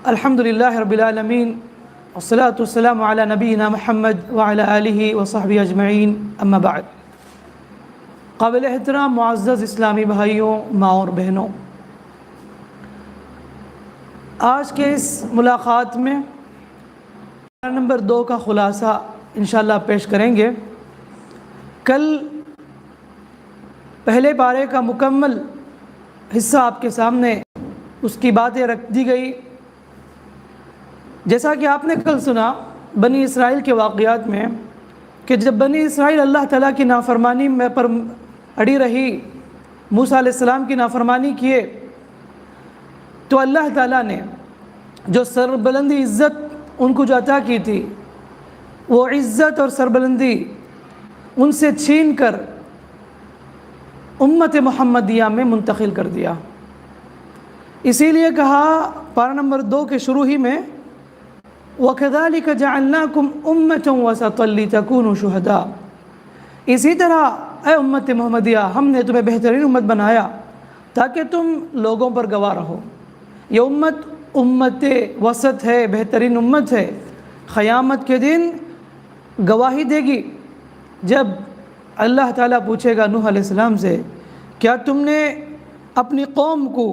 الحمدللہ رب العالمین والصلاة والسلام علی نبینا محمد وعلی آلہ وصحبہ اجمعین، اما بعد۔ قابل احترام معزز اسلامی بھائیوں، ماں اور بہنوں، آج کے اس ملاقات میں نمبر 2 کا خلاصہ انشاءاللہ پیش کریں گے۔ کل پہلے پارے کا مکمل حصہ آپ کے سامنے اس کی باتیں رکھ دی گئی۔ جیسا کہ آپ نے کل سنا بنی اسرائیل کے واقعات میں کہ جب بنی اسرائیل اللہ تعالیٰ کی نافرمانی میں پر اڑی رہی، موسیٰ علیہ السلام کی نافرمانی کیے، تو اللہ تعالیٰ نے جو سربلندی عزت ان کو جو عطا کی تھی، وہ عزت اور سربلندی ان سے چھین کر امت محمدیہ میں منتقل کر دیا۔ اسی لیے کہا پارہ نمبر 2 کے شروع ہی میں وَكَذَلِكَ جَعَلْنَاكُمْ أُمَّةً وَسَطًا لِتَكُونُوا شُهَدَاءَ، اسی طرح اے امت محمدیہ ہم نے تمہیں بہترین امت بنایا تاکہ تم لوگوں پر گواہ رہو۔ یہ امت وسط ہے، بہترین امت ہے، قیامت کے دن گواہی دے گی۔ جب اللہ تعالیٰ پوچھے گا نوح علیہ السلام سے، کیا تم نے اپنی قوم کو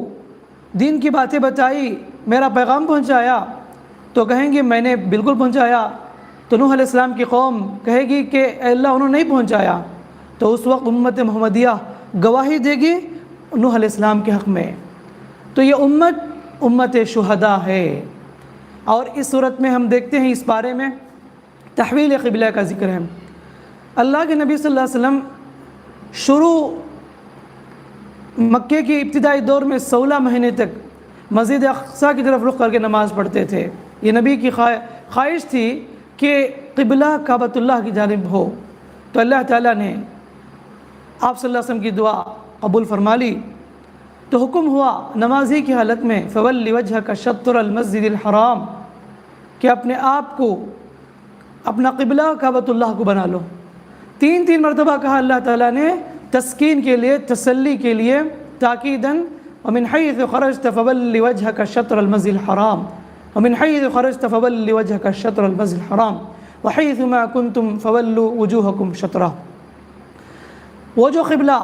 دین کی باتیں بتائی، میرا پیغام پہنچایا؟ تو کہیں گے میں نے بالکل پہنچایا۔ تو نوح علیہ السلام کی قوم کہے گی کہ اے اللہ انہوں نے نہیں پہنچایا۔ تو اس وقت امت محمدیہ گواہی دے گی نوح علیہ السلام کے حق میں۔ تو یہ امت شہداء ہے۔ اور اس صورت میں ہم دیکھتے ہیں اس بارے میں تحویل قبلہ کا ذکر ہے۔ اللہ کے نبی صلی اللہ علیہ وسلم شروع مکے کی ابتدائی دور میں 16 مہینے تک مسجد اقصیٰ کی طرف رخ کر کے نماز پڑھتے تھے۔ یہ نبی کی خواہش تھی کہ قبلہ کعبۃ اللہ کی جانب ہو، تو اللہ تعالیٰ نے آپ صلی اللہ علیہ وسلم کی دعا قبول فرما لی۔ تو حکم ہوا نمازی کی حالت میں فَوَلِّ وَجْهَكَ شَطْرَ الْمَسْجِدِ الْحَرَامِ، کہ اپنے آپ کو اپنا قبلہ کعبۃ اللہ کو بنا لو۔ 3 مرتبہ کہا اللہ تعالیٰ نے، تسکین کے لیے، تسلی کے لیے، تاکیداً وَمِنْ حَيْثُ خَرَجْتَ فَوَلِّ وَجْهَكَ شَطْرَ الْمَسْجِدِ الْحَرَامِ وَمِنْ حَيْثُ خَرَجْتَ فَوَلِّ وَجْهَكَ شَطْرَ الْمَسْجِدِ الْحَرَامِ وَحَيْثُ مَا كُنْتُمْ فَوَلُّوا وُجُوهَكُمْ شَطْرَهُ۔ وہ جو قبلہ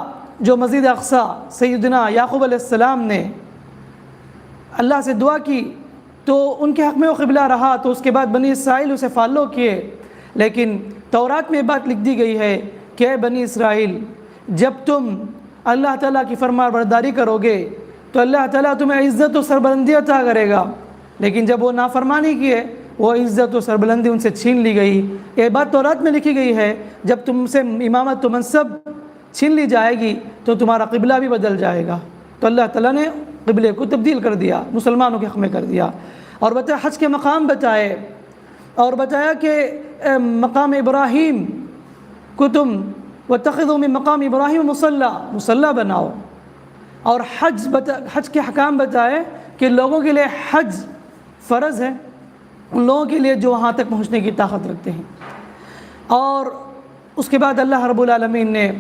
جو مسجد اقصیٰ سیدنا یعقوب علیہ السلام نے اللہ سے دعا کی تو ان کے حق میں وہ قبلہ رہا، تو اس کے بعد بنی اسرائیل اسے فالو کیے۔ لیکن تورات میں بات لکھ دی گئی ہے کہ اے بنی اسرائیل، جب تم اللہ تعالیٰ کی فرما برداری کرو گے تو اللہ تعالیٰ تمہیں عزت و سربلندی عطا کرے گا، لیکن جب وہ نافرمانی کیے وہ عزت و سربلندی ان سے چھین لی گئی۔ یہ بات تورات میں لکھی گئی ہے، جب تم سے امامت و منصب چھین لی جائے گی تو تمہارا قبلہ بھی بدل جائے گا۔ تو اللہ تعالیٰ نے قبلے کو تبدیل کر دیا، مسلمانوں کے حق میں کر دیا، اور بتایا حج کے مقام بتائے، اور بتایا کہ مقام ابراہیم کو تم وَاتَّخِذُوا مِن مقام ابراہیم مصلی بناؤ، اور حج کے حکام بتائے کہ لوگوں کے لیے حج فرض ہے، ان لوگوں کے لیے جو وہاں تک پہنچنے کی طاقت رکھتے ہیں۔ اور اس کے بعد اللہ رب العالمین نے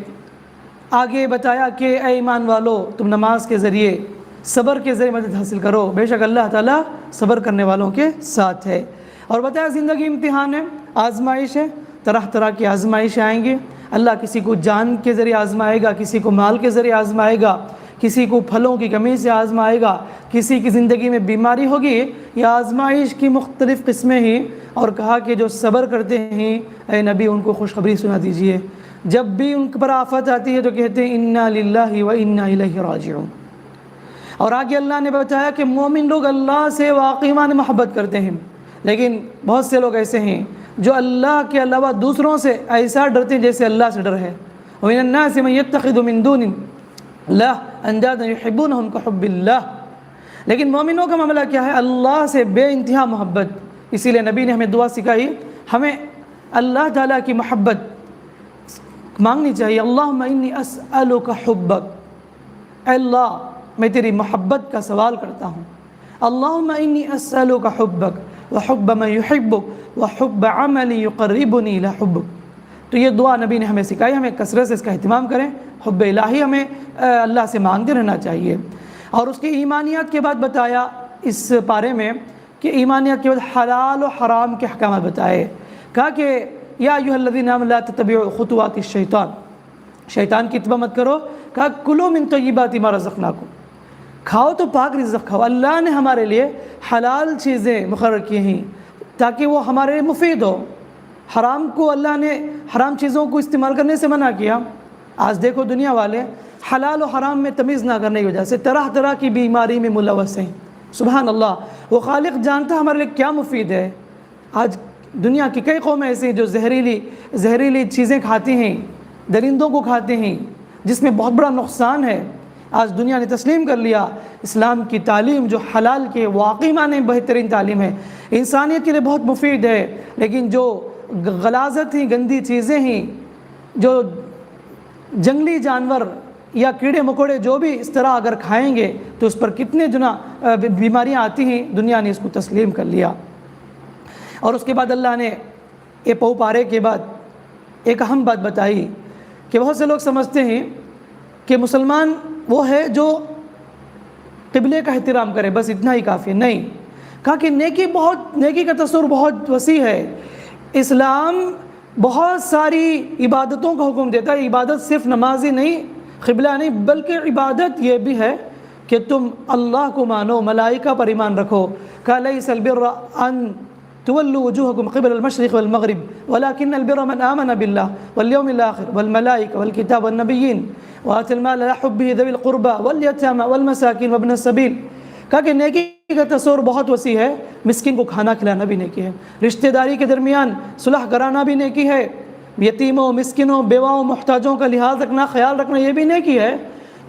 آگے بتایا کہ اے ایمان والو، تم نماز کے ذریعے، صبر کے ذریعے مدد حاصل کرو، بے شک اللہ تعالیٰ صبر کرنے والوں کے ساتھ ہے۔ اور بتایا زندگی امتحان ہے، آزمائش ہے، طرح طرح کی آزمائشیں آئیں گی۔ اللہ کسی کو جان کے ذریعے آزمائے گا، کسی کو مال کے ذریعے آزمائے گا، کسی کو پھلوں کی کمی سے آزمائے گا، کسی کی زندگی میں بیماری ہوگی۔ یہ آزمائش کی مختلف قسمیں ہی، اور کہا کہ جو صبر کرتے ہیں اے نبی ان کو خوشخبری سنا دیجئے، جب بھی ان پر آفت آتی ہے تو کہتے ہیں انا للہ و انا الیہ راجعون۔ اور آگے اللہ نے بتایا کہ مومن لوگ اللہ سے واقعی معنی محبت کرتے ہیں، لیکن بہت سے لوگ ایسے ہیں جو اللہ کے علاوہ دوسروں سے ایسا ڈرتے ہیں جیسے اللہ سے ڈر ہے۔ وَمِنَ النَّاسِ مَن يَتَّخِذُ مِن دُونِ اللَّهِ أَندَادًا يُحِبُّونَهُمْ كَحُبِّ اللَّهِ۔ لیکن مومنوں کا معاملہ کیا ہے؟ اللہ سے بے انتہا محبت۔ اسی لیے نبی نے ہمیں دعا سکھائی، ہمیں اللہ تعالیٰ کی محبت مانگنی چاہیے۔ اللہم انی اسألک حبک، اے اللہ میں تیری محبت کا سوال کرتا ہوں۔ اللہم انی اسألک حبک وحب من یحبک وحب عمل یقربنی الی حبک۔ تو یہ دعا نبی نے ہمیں سکھائی، ہمیں کثرت سے اس کا اہتمام کریں، حب الہی ہمیں اللہ سے مانگتے رہنا چاہیے۔ اور اس کی ایمانیات کے بعد بتایا اس پارے میں کہ ایمانیت کے بعد حلال و حرام کے احکامات بتائے. کہا کہ یا ایھا الذین آمنوا لا تتبعوا خطوات الشیطان، شیطان کی اتباع مت کرو. کہا کلوا من طیبات ما رزقناکم، کھاؤ تو پاک رزق کھاؤ. اللہ نے ہمارے لیے حلال چیزیں مقرر کی ہیں تاکہ وہ ہمارے لیے مفید ہو. حرام کو اللہ نے حرام چیزوں کو استعمال کرنے سے منع کیا. آج دیکھو دنیا والے حلال و حرام میں تمیز نہ کرنے کی وجہ سے طرح طرح کی بیماری میں ملوث ہیں. سبحان اللہ، وہ خالق جانتا ہمارے لیے کیا مفید ہے. آج دنیا کی کئی قومیں ایسی ہیں جو زہریلی چیزیں کھاتی ہیں، درندوں کو کھاتے ہیں، جس میں بہت بڑا نقصان ہے. آج دنیا نے تسلیم کر لیا اسلام کی تعلیم جو حلال کے واقعی معنی بہترین تعلیم ہے، انسانیت کے لیے بہت مفید ہے. لیکن جو غلاظت ہیں، گندی چیزیں ہیں، جو جنگلی جانور یا کیڑے مکوڑے جو بھی اس طرح اگر کھائیں گے تو اس پر کتنے بیماریاں آتی ہیں، دنیا نے اس کو تسلیم کر لیا. اور اس کے بعد اللہ نے یہ پو پارے کے بعد ایک اہم بات بتائی کہ بہت سے لوگ سمجھتے ہیں کہ مسلمان وہ ہے جو قبلے کا احترام کرے، بس اتنا ہی کافی. نہیں، کہا کہ نیکی کا تصور بہت وسیع ہے. اسلام بہت ساری عبادتوں کا حکم دیتا ہے. عبادت صرف نماز ہی نہیں، قبلہ نہیں، بلکہ عبادت یہ بھی ہے کہ تم اللہ کو مانو، ملائکہ پر ایمان رکھو. کہ لیس البر ان تولوا وجوهكم قبل المشرق والمغرب ولكن البر من آمن بالله واليوم الآخر والملائكة والكتاب والنبيين وآتى المال على حبه ذوي القربى واليتامى والمساكين وابن السبيل. کہا کہ نیکی کا تصور بہت وسیع ہے. مسکین کو کھانا کھلانا بھی نیکی ہے، رشتہ داری کے درمیان صلح کرانا بھی نیکی ہے، یتیموں، مسکینوں، بیواؤں، محتاجوں کا لحاظ رکھنا، خیال رکھنا یہ بھی نیکی ہے.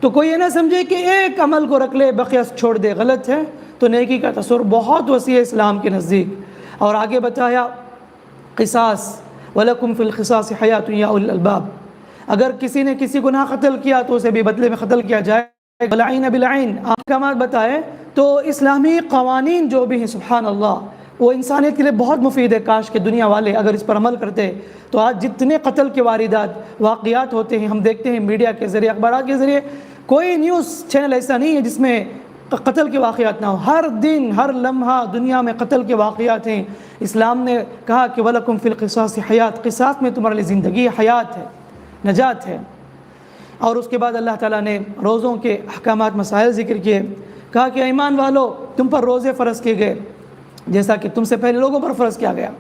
تو کوئی یہ نہ سمجھے کہ ایک عمل کو رکھ لے بقیہ چھوڑ دے، غلط ہے. تو نیکی کا تصور بہت وسیع ہے اسلام کے نزدیک. اور آگے بتایا قصاص، وَلَكُمْ فِي الْقِصَاصِ حَيَاةٌ يَا أُولِي الْأَلْبَابِ. اگر کسی نے کسی گناہ قتل کیا تو اسے بھی بدلے میں قتل کیا جائے. بلعین بلعین احکامات بتائے. تو اسلامی قوانین جو بھی ہیں سبحان اللہ وہ انسانیت کے لیے بہت مفید ہے. کاش کہ دنیا والے اگر اس پر عمل کرتے تو آج جتنے قتل کے واقعات ہوتے ہیں، ہم دیکھتے ہیں میڈیا کے ذریعے، اخبارات کے ذریعے، کوئی نیوز چینل ایسا نہیں ہے جس میں قتل کے واقعات نہ ہو. ہر دن ہر لمحہ دنیا میں قتل کے واقعات ہیں. اسلام نے کہا کہ وَلَكُمْ فِي الْقِصَاصِ حَيَاةٌ، قصاص میں تمہارے لیے زندگی، حیات ہے، نجات ہے. اور اس کے بعد اللہ تعالیٰ نے روزوں کے احکامات، مسائل ذکر کیے. کہا کہ ایمان والو تم پر روزے فرض کیے گئے جیسا کہ تم سے پہلے لوگوں پر فرض کیا گیا.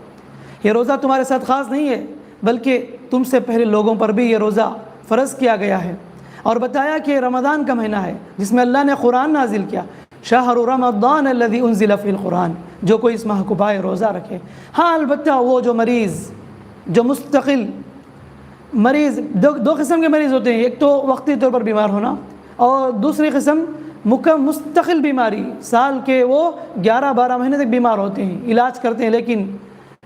یہ روزہ تمہارے ساتھ خاص نہیں ہے بلکہ تم سے پہلے لوگوں پر بھی یہ روزہ فرض کیا گیا ہے. اور بتایا کہ رمضان کا مہینہ ہے جس میں اللہ نے قرآن نازل کیا. شہر رمضان الذی انزل فی القرآن، جو کوئی اس ماہ کو پائے روزہ رکھے. ہاں البتہ وہ جو مریض، جو مستقل مریض، دو قسم کے مریض ہوتے ہیں. ایک تو وقتی طور پر بیمار ہونا، اور دوسری قسم مستقل بیماری، سال کے وہ 11-12 مہینے تک بیمار ہوتے ہیں، علاج کرتے ہیں لیکن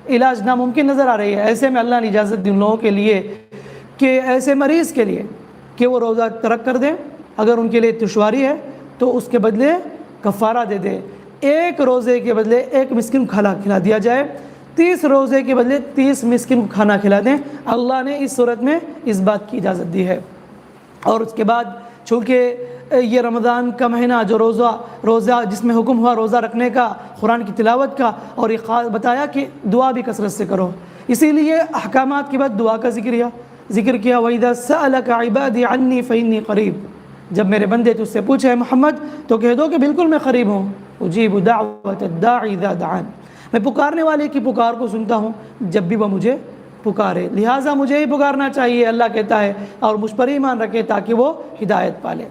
علاج ناممکن نظر آ رہی ہے. ایسے میں اللہ نے اجازت دی ان لوگوں کے لیے کہ ایسے مریض کے لیے کہ وہ روزہ ترک کر دیں. اگر ان کے لیے دشواری ہے تو اس کے بدلے کفارہ دے دے. 1 روزے کے بدلے 1 مسکین کو کھلا دیا جائے، 30 روزے کے بدلے 30 مسکین کو کھانا کھلا دیں. اللہ نے اس صورت میں اس بات کی اجازت دی ہے. اور اس کے بعد چونکہ یہ رمضان کا مہینہ جو روزہ جس میں حکم ہوا روزہ رکھنے کا، قرآن کی تلاوت کا، اور یہ بتایا کہ دعا بھی کثرت سے کرو. اسی لیے احکامات کے بعد دعا کا ذکر کیا. وَإِذَا سَأَلَكَ عِبَادِي عَنِّي فَإِنِّي قَرِيبٌ. جب میرے بندے تجھ سے پوچھے محمد تو کہہ دو کہ بالکل میں قریب ہوں. اجیب دعوت الداعی اذا دعان، میں پکارنے والے کی پکار کو سنتا ہوں جب بھی وہ مجھے پکارے. لہٰذا مجھے ہی پکارنا چاہیے، اللہ کہتا ہے، اور مجھ پر ایمان رکھے تاکہ وہ ہدایت پالے.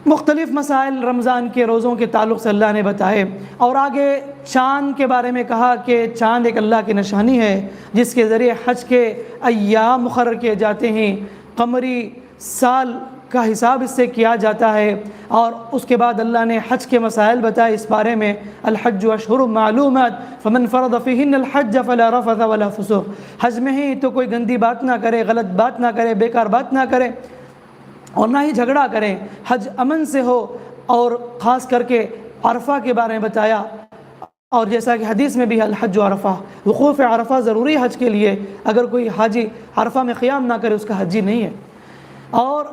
مختلف مسائل رمضان کے روزوں کے تعلق سے اللہ نے بتائے. اور آگے چاند کے بارے میں کہا کہ چاند ایک اللہ کی نشانی ہے جس کے ذریعے حج کے ایام مقرر کیے جاتے ہیں. قمری سال کا حساب اس سے کیا جاتا ہے. اور اس کے بعد اللہ نے حج کے مسائل بتائے اس بارے میں. الحج اشہر معلومات فمن فرض فیہن الحج فلا رفث ولا فسوق. حج میں ہی تو کوئی گندی بات نہ کرے، غلط بات نہ کرے، بیکار بات نہ کرے، اور نہ ہی جھگڑا کریں. حج امن سے ہو. اور خاص کر کے عرفہ کے بارے میں بتایا. اور جیسا کہ حدیث میں بھی الحج عرفہ، وقوف عرفہ ضروری حج کے لیے. اگر کوئی حاجی عرفہ میں قیام نہ کرے اس کا حجی نہیں ہے. اور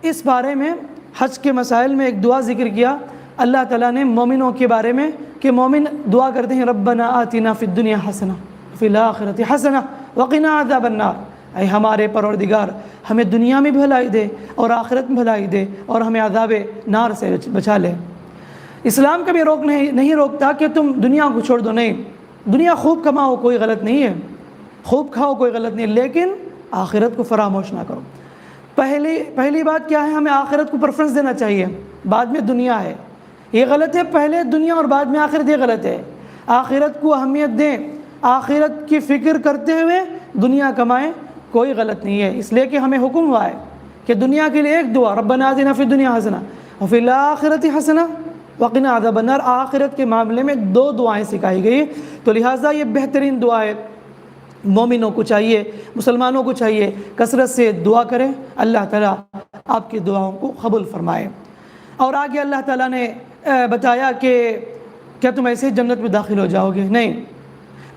اس بارے میں حج کے مسائل میں ایک دعا ذکر کیا. اللہ تعالیٰ نے مومنوں کے بارے میں کہ مومن دعا کرتے ہیں ربنا آتنا فی الدنیا حسنہ فی الآخرۃ حسنہ وقنا عذاب النار، اے ہمارے پروردگار ہمیں دنیا میں بھلائی دے اور آخرت میں بھلائی دے اور ہمیں عذاب نار سے بچا لے۔ اسلام کبھی نہیں روکتا کہ تم دنیا کو چھوڑ دو، نہیں، دنیا خوب کماؤ کوئی غلط نہیں ہے، خوب کھاؤ کوئی غلط نہیں ہے، لیکن آخرت کو فراموش نہ کرو۔ پہلی بات کیا ہے، ہمیں آخرت کو پریفرنس دینا چاہیے، بعد میں دنیا ہے، یہ غلط ہے، پہلے دنیا اور بعد میں آخرت، یہ غلط ہے۔ آخرت کو اہمیت دیں، آخرت کی فکر کرتے ہوئے دنیا کمائیں، کوئی غلط نہیں ہے، اس لیے کہ ہمیں حکم ہوا ہے کہ دنیا کے لیے ایک دعا ربنا آتنا فی الدنیا حسنہ وفی الآخرۃ حسنہ وقنا عذاب النار، آخرت کے معاملے میں 2 دعائیں سکھائی گئی، تو لہٰذا یہ بہترین دعا ہے۔ مومنوں کو چاہیے، مسلمانوں کو چاہیے کثرت سے دعا کریں، اللہ تعالیٰ آپ کی دعاؤں کو قبول فرمائے۔ اور آگے اللہ تعالیٰ نے بتایا کہ کیا تم ایسے جنت میں داخل ہو جاؤ گے؟ نہیں،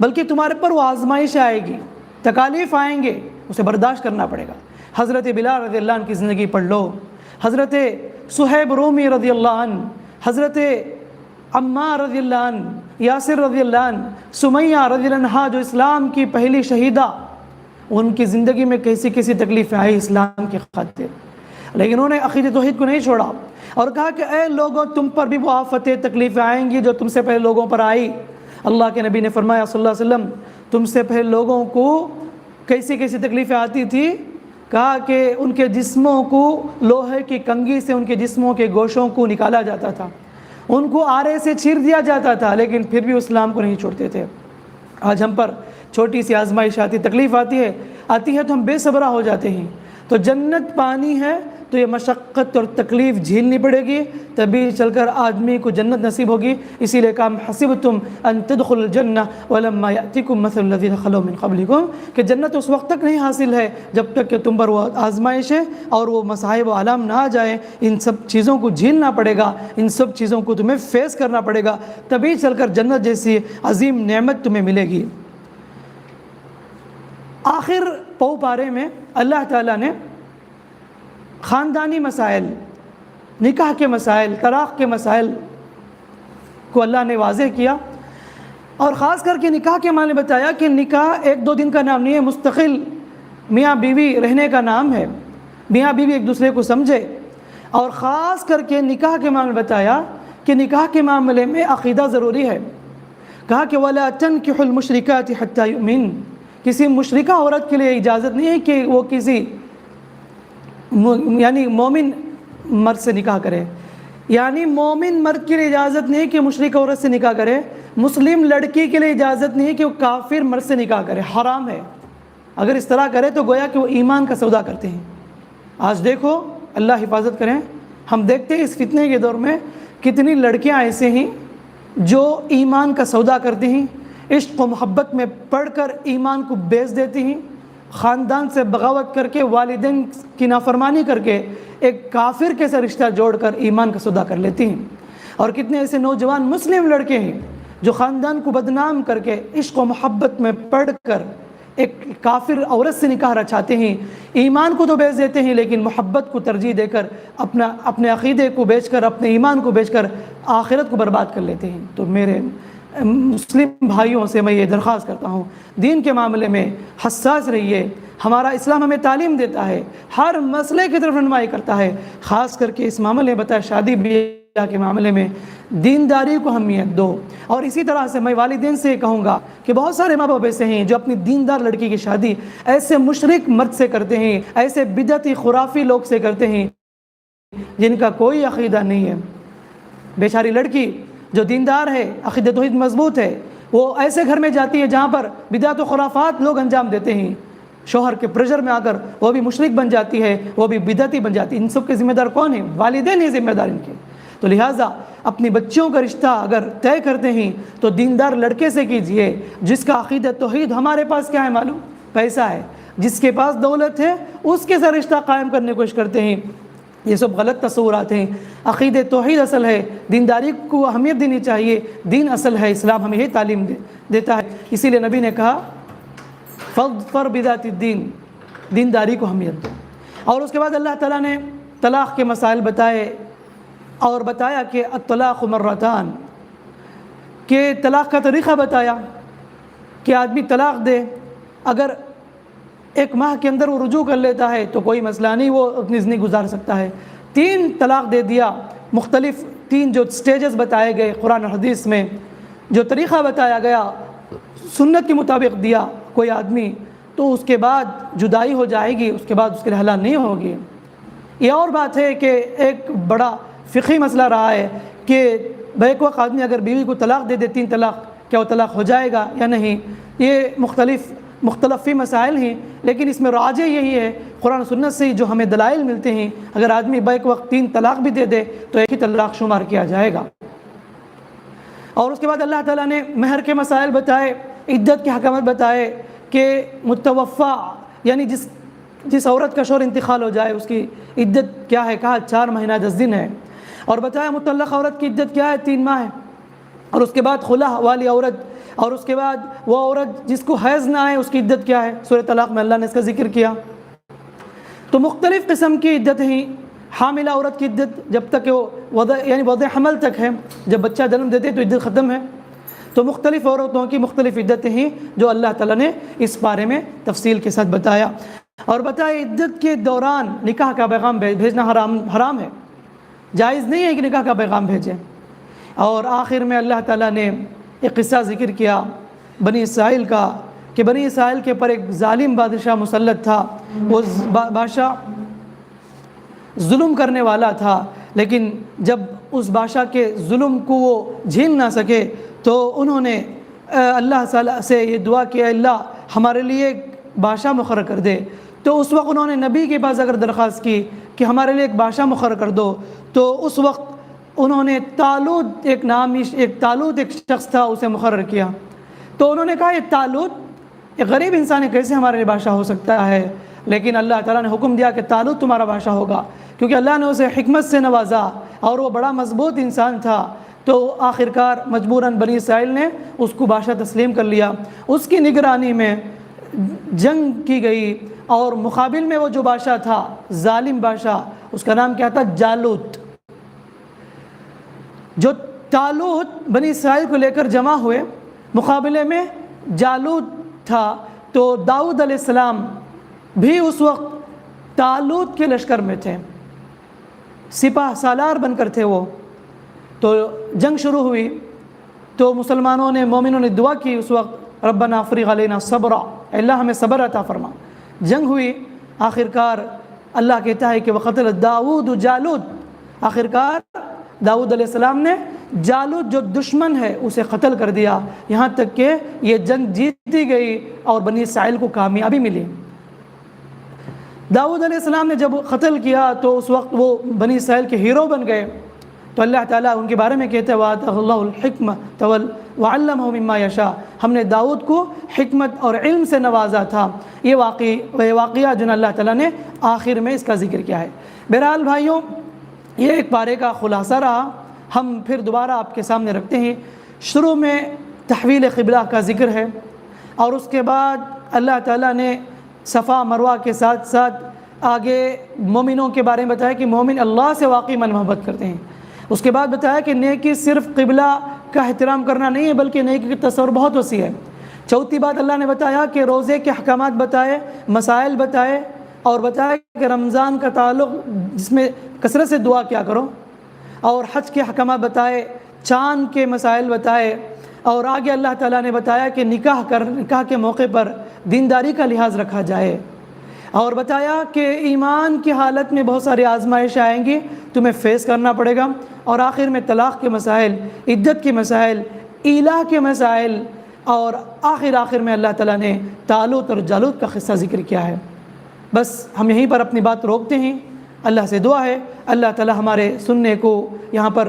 بلکہ تمہارے پر وہ آزمائش آئے گی، تکالیف آئیں گے، اسے برداشت کرنا پڑے گا۔ حضرت بلال رضی اللہ عنہ کی زندگی پڑھ لو، حضرت صہیب رومی رضی اللہ عنہ، حضرت عمار رضی اللہ عنہ، یاسر رضی اللہ عنہ، سمیہ رضی اللہ عنہ جو اسلام کی پہلی شہیدہ، ان کی زندگی میں کیسی کیسی تکلیفیں آئی اسلام کی خاطر، لیکن انہوں نے عقیدہ توحید کو نہیں چھوڑا اور کہا کہ اے لوگوں تم پر بھی وہ آفتیں تکلیفیں آئیں گی جو تم سے پہلے لوگوں پر آئی۔ اللہ کے نبی نے فرمایا صلی اللہ علیہ وسلم تم سے پہلے لوگوں کو کیسی کیسی تکلیفیں آتی تھی، کہا کہ ان کے جسموں کو لوہے کی کنگھی سے ان کے جسموں کے گوشوں کو نکالا جاتا تھا، ان کو آرے سے چیر دیا جاتا تھا، لیکن پھر بھی اسلام کو نہیں چھوڑتے تھے۔ آج ہم پر چھوٹی سی آزمائش آتی، تکلیف آتی ہے تو ہم بے صبرا ہو جاتے ہیں۔ تو جنت پانی ہے تو یہ مشقت اور تکلیف جھیلنی پڑے گی، تبھی چل کر آدمی کو جنت نصیب ہوگی۔ اسی لیے کہا حسبتم ان تدخلوا الجنہ ولما یأتکم مثل الذین خلوا من قبلکم، کہ جنت اس وقت تک نہیں حاصل ہے جب تک کہ تم پر وہ آزمائش ہے اور وہ مصائب و آلام نہ آ جائیں۔ ان سب چیزوں کو جھیلنا پڑے گا، ان سب چیزوں کو تمہیں فیس کرنا پڑے گا، تبھی چل کر جنت جیسی عظیم نعمت تمہیں ملے گی۔ آخر پارے میں اللہ تعالیٰ نے خاندانی مسائل، نکاح کے مسائل، طلاق کے مسائل کو اللہ نے واضح کیا، اور خاص کر کے نکاح کے معنی بتایا کہ نکاح 1-2 دن کا نام نہیں ہے، مستقل میاں بیوی رہنے کا نام ہے، میاں بیوی ایک دوسرے کو سمجھے۔ اور خاص کر کے نکاح کے معاملے بتایا کہ نکاح کے معاملے میں عقیدہ ضروری ہے۔ کہا کہ وَلَا تَنْكِحُ الْمُشْرِكَاتِ حَتَّى يُؤْمِنْ، کسی مشرکہ عورت کے لیے اجازت نہیں ہے کہ وہ کسی یعنی مومن مرد سے نکاح کرے، یعنی مومن مرد کے لیے اجازت نہیں ہے کہ مشرکہ عورت سے نکاح کرے، مسلم لڑکی کے لیے اجازت نہیں ہے کہ وہ کافر مرد سے نکاح کرے، حرام ہے۔ اگر اس طرح کرے تو گویا کہ وہ ایمان کا سودا کرتے ہیں۔ آج دیکھو، اللہ حفاظت کریں، ہم دیکھتے ہیں اس فتنے کے دور میں کتنی لڑکیاں ایسے ہیں جو ایمان کا سودا کرتی ہیں، عشق و محبت میں پڑھ کر ایمان کو بیچ دیتی ہیں، خاندان سے بغاوت کر کے، والدین کی نافرمانی کر کے ایک کافر کے ساتھ رشتہ جوڑ کر ایمان کا سودا کر لیتی ہیں۔ اور کتنے ایسے نوجوان مسلم لڑکے ہیں جو خاندان کو بدنام کر کے عشق و محبت میں پڑھ کر ایک کافر عورت سے نکاح رچاتے ہیں، ایمان کو تو بیچ دیتے ہیں لیکن محبت کو ترجیح دے کر اپنے عقیدے کو بیچ کر، اپنے ایمان کو بیچ کر آخرت کو برباد کر لیتے ہیں۔ تو میرے مسلم بھائیوں سے میں یہ درخواست کرتا ہوں، دین کے معاملے میں حساس رہیے۔ ہمارا اسلام ہمیں تعلیم دیتا ہے، ہر مسئلے کی طرف رہنمائی کرتا ہے، خاص کر کے اس معاملے میں بتایا شادی بیاہ کے معاملے میں دینداری کو اہمیت دو۔ اور اسی طرح سے میں والدین سے کہوں گا کہ بہت سارے ماں باپ ایسے ہیں جو اپنی دیندار لڑکی کی شادی ایسے مشرک مرد سے کرتے ہیں، ایسے بدعتی خرافی لوگ سے کرتے ہیں جن کا کوئی عقیدہ نہیں ہے۔ بیچاری لڑکی جو دیندار ہے، عقیدہ توحید مضبوط ہے، وہ ایسے گھر میں جاتی ہے جہاں پر بدعت و خرافات لوگ انجام دیتے ہیں، شوہر کے پریشر میں آ کر وہ بھی مشرک بن جاتی ہے، وہ بھی بدعتی بن جاتی ہے۔ ان سب کے ذمہ دار کون ہیں؟ والدین ہی ذمہ دار ان کے۔ تو لہٰذا اپنی بچیوں کا رشتہ اگر طے کرتے ہیں تو دیندار لڑکے سے کیجئے جس کا عقیدہ توحید۔ ہمارے پاس کیا ہے معلوم؟ پیسہ ہے، جس کے پاس دولت ہے اس کے ساتھ رشتہ قائم کرنے کی کوشش کرتے ہیں۔ یہ سب غلط تصورات ہیں۔ عقیدہ توحید اصل ہے، دینداری کو اہمیت دینی چاہیے، دین اصل ہے، اسلام ہمیں یہ تعلیم دیتا ہے۔ اسی لیے نبی نے کہا فَاظْفَرْ بِذَاتِ الدِّينِ، دینداری کو اہمیت دو۔ اور اس کے بعد اللہ تعالیٰ نے طلاق کے مسائل بتائے، اور بتایا کہ الطلاق مرتان، کہ طلاق کا طریقہ بتایا کہ آدمی طلاق دے، اگر 1 ماہ کے اندر وہ رجوع کر لیتا ہے تو کوئی مسئلہ نہیں، وہ اپنی زندگی گزار سکتا ہے۔ 3 طلاق دے دیا، مختلف 3 جو سٹیجز بتائے گئے قرآن اور حدیث میں، جو طریقہ بتایا گیا سنت کے مطابق دیا کوئی آدمی، تو اس کے بعد جدائی ہو جائے گی، اس کے بعد اس کے لیے حلال نہیں ہوگی۔ یہ اور بات ہے کہ ایک بڑا فقہی مسئلہ رہا ہے کہ بیک وقت آدمی اگر بیوی کو طلاق دے دے 3 طلاق، کیا وہ طلاق ہو جائے گا یا نہیں؟ یہ مختلف فی مسائل ہیں، لیکن اس میں راجح یہی ہے قرآن و سنت سے جو ہمیں دلائل ملتے ہیں، اگر آدمی بیک وقت 3 طلاق بھی دے دے تو ایک ہی طلاق شمار کیا جائے گا۔ اور اس کے بعد اللہ تعالیٰ نے مہر کے مسائل بتائے، عدت کے حکمات بتائے کہ متوفی یعنی جس عورت کا شوہر انتقال ہو جائے اس کی عدت کیا ہے، کہا 4 مہینہ 10 دن ہے، اور بتایا مطلقہ عورت کی عدت کیا ہے، 3 ماہ ہے۔ اور اس کے بعد خلع والی عورت، اور اس کے بعد وہ عورت جس کو حیض نہ آئے اس کی عدت کیا ہے، سورہ طلاق میں اللہ نے اس کا ذکر کیا۔ تو مختلف قسم کی عدت ہیں۔ حاملہ عورت کی عدت جب تک وہ وضع حمل تک ہے، جب بچہ جنم دیتے تو عدت ختم ہے۔ تو مختلف عورتوں کی مختلف عدتیں ہیں جو اللہ تعالیٰ نے اس بارے میں تفصیل کے ساتھ بتایا، اور بتایا عدت کے دوران نکاح کا پیغام بھیجنا حرام ہے، جائز نہیں ہے کہ نکاح کا پیغام بھیجیں۔ اور آخر میں اللہ تعالیٰ نے ایک قصہ ذکر کیا بنی اسرائیل کا، کہ بنی اسرائیل کے پر ایک ظالم بادشاہ مسلط تھا، وہ بادشاہ ظلم کرنے والا تھا، لیکن جب اس بادشاہ کے ظلم کو وہ جھیل نہ سکے تو انہوں نے اللہ تعالیٰ سے یہ دعا کہ اللہ ہمارے لیے ایک بادشاہ مقرر کر دے۔ تو اس وقت انہوں نے نبی کے پاس اگر درخواست کی کہ ہمارے لیے ایک بادشاہ مقرر کر دو، تو اس وقت انہوں نے طالوت ایک شخص تھا اسے مقرر کیا۔ تو انہوں نے کہا یہ طالوت ایک غریب انسان ہے، کیسے ہمارے لیے بادشاہ ہو سکتا ہے؟ لیکن اللہ تعالیٰ نے حکم دیا کہ طالوت تمہارا بادشاہ ہوگا، کیونکہ اللہ نے اسے حکمت سے نوازا اور وہ بڑا مضبوط انسان تھا۔ تو آخرکار مجبوراً بنی اسرائیل نے اس کو بادشاہ تسلیم کر لیا۔ اس کی نگرانی میں جنگ کی گئی، اور مقابل میں وہ جو بادشاہ تھا ظالم بادشاہ، اس کا نام کیا تھا؟ جالوت۔ جو طالوت بنی اسرائیل کو لے کر جمع ہوئے، مقابلے میں جالوت تھا۔ تو داؤد علیہ السلام بھی اس وقت طالوت کے لشکر میں تھے، سپاہ سالار بن کر تھے وہ۔ تو جنگ شروع ہوئی تو مسلمانوں نے، مومنوں نے دعا کی اس وقت، ربنا افرغ علینا صبرا، اللہ ہمیں صبر عطا فرما۔ جنگ ہوئی، آخرکار اللہ کہتا ہے کہ وقتل داؤد جالوت، آخرکار داؤد علیہ السلام نے جالوت جو دشمن ہے اسے قتل کر دیا، یہاں تک کہ یہ جنگ جیتی گئی اور بنی اسرائیل کو کامیابی ملی۔ داؤد علیہ السلام نے جب قتل کیا تو اس وقت وہ بنی اسرائیل کے ہیرو بن گئے۔ تو اللہ تعالیٰ ان کے بارے میں کہتے ہیں وَآتَاهُ اللَّهُ الْحِكْمَةَ وَعَلَّمَهُ مِمَّا يَشَاءُ، ہم نے داؤد کو حکمت اور علم سے نوازا تھا۔ یہ واقعہ جن اللہ تعالیٰ نے آخر میں اس کا ذکر کیا ہے۔ بہرحال بھائیوں، یہ ایک پارے کا خلاصہ رہا، ہم پھر دوبارہ آپ کے سامنے رکھتے ہیں۔ شروع میں تحویل قبلہ کا ذکر ہے، اور اس کے بعد اللہ تعالیٰ نے صفا مروہ کے ساتھ ساتھ آگے مومنوں کے بارے میں بتایا کہ مومن اللہ سے واقعی من محبت کرتے ہیں۔ اس کے بعد بتایا کہ نیکی صرف قبلہ کا احترام کرنا نہیں ہے، بلکہ نیکی کا تصور بہت وسیع ہے۔ چوتھی بات اللہ نے بتایا کہ روزے کے احکامات بتائے، مسائل بتائے، اور بتایا کہ رمضان کا تعلق جس میں کثرت سے دعا کیا کرو، اور حج کے احکامات بتائے، چاند کے مسائل بتائے، اور آگے اللہ تعالیٰ نے بتایا کہ نکاح کے موقع پر دینداری کا لحاظ رکھا جائے، اور بتایا کہ ایمان کی حالت میں بہت ساری آزمائش آئیں گی، تمہیں فیس کرنا پڑے گا، اور آخر میں طلاق کے مسائل، عدت کے مسائل، ایلا کے مسائل، اور آخر میں اللہ تعالیٰ نے طالوت اور جالوت کا قصہ ذکر کیا ہے۔ بس ہم یہیں پر اپنی بات روکتے ہیں۔ اللہ سے دعا ہے اللہ تعالیٰ ہمارے سننے کو، یہاں پر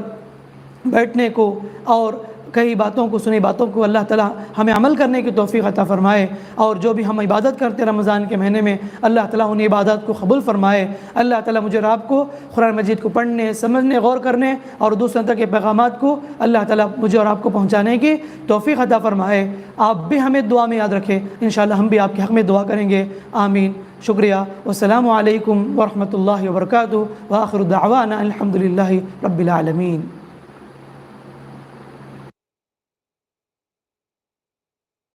بیٹھنے کو، اور کئی باتوں کو، سنی باتوں کو اللہ تعالیٰ ہمیں عمل کرنے کی توفیق عطا فرمائے، اور جو بھی ہم عبادت کرتے رمضان کے مہینے میں اللہ تعالیٰ ان عبادات کو قبول فرمائے۔ اللہ تعالیٰ مجھے اور آپ کو قرآن مجید کو پڑھنے، سمجھنے، غور کرنے اور دوسروں تک کے پیغامات کو اللہ تعالیٰ مجھے اور آپ کو پہنچانے کی توفیق عطا فرمائے۔ آپ بھی ہمیں دعا میں یاد رکھیں، انشاءاللہ ہم بھی آپ کے حق میں دعا کریں گے، آمین۔ شکریہ. والسلام علیکم ورحمۃ اللہ وبرکاتہ. وآخر دعوانا الحمد للہ رب العالمین.